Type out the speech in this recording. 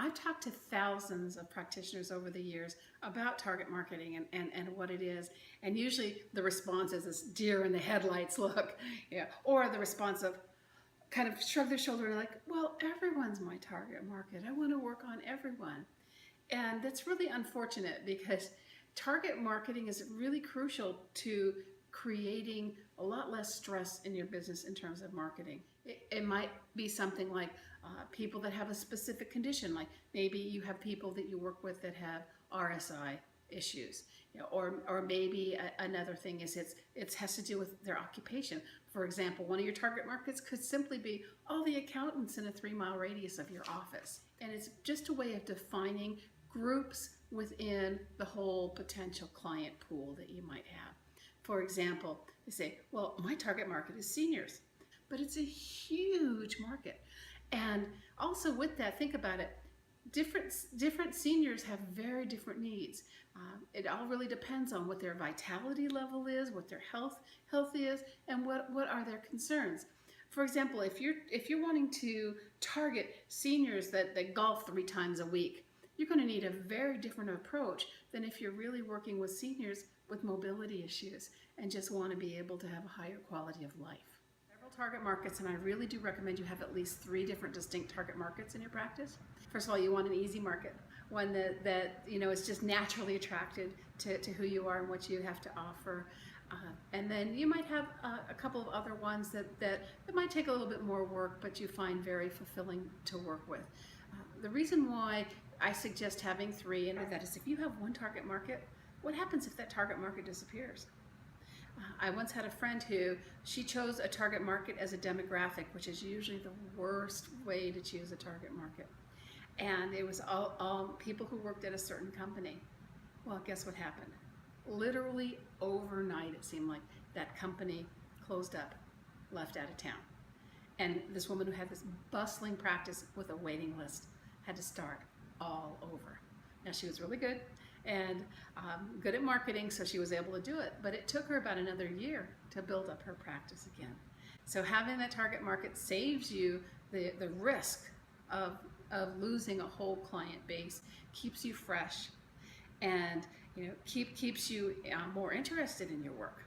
I've talked to thousands of practitioners over the years about target marketing and what it is. And usually the response is this deer in the headlights look, or the response of kind of shrug their shoulder and like, well, everyone's my target market. I want to work on everyone. And that's really unfortunate because target marketing is really crucial to creating a lot less stress in your business in terms of marketing. It might be something like people that have a specific condition, like maybe you have people that you work with that have RSI issues, or maybe another thing is it has to do with their occupation. For example, one of your target markets could simply be all the accountants in a 3-mile radius of your office. And it's just a way of defining groups within the whole potential client pool that you might have. For example, they say, well, my target market is seniors, but it's a huge market. And also with that, think about it, different seniors have very different needs. It all really depends on what their vitality level is, what their health is, and what are their concerns. For example, if you're wanting to target seniors that golf 3 times a week, you're going to need a very different approach than if you're really working with seniors with mobility issues and just want to be able to have a higher quality of life. Several target markets, and I really do recommend you have at least 3 different distinct target markets in your practice. First of all, you want an easy market, one that is just naturally attracted to who you are and what you have to offer. And then you might have a couple of other ones that might take a little bit more work, but you find very fulfilling to work with. The reason why I suggest having 3, and that is if you have one target market, what happens if that target market disappears? I once had a friend who she chose a target market as a demographic, which is usually the worst way to choose a target market. And it was all people who worked at a certain company. Well, guess what happened? Literally overnight, it seemed like that company closed up, left out of town. And this woman who had this bustling practice with a waiting list had to start all over. Now, she was really good and good at marketing, so she was able to do it, but it took her about another year to build up her practice again. So having that target market saves you the risk of losing a whole client base, keeps you fresh, and keeps you more interested in your work.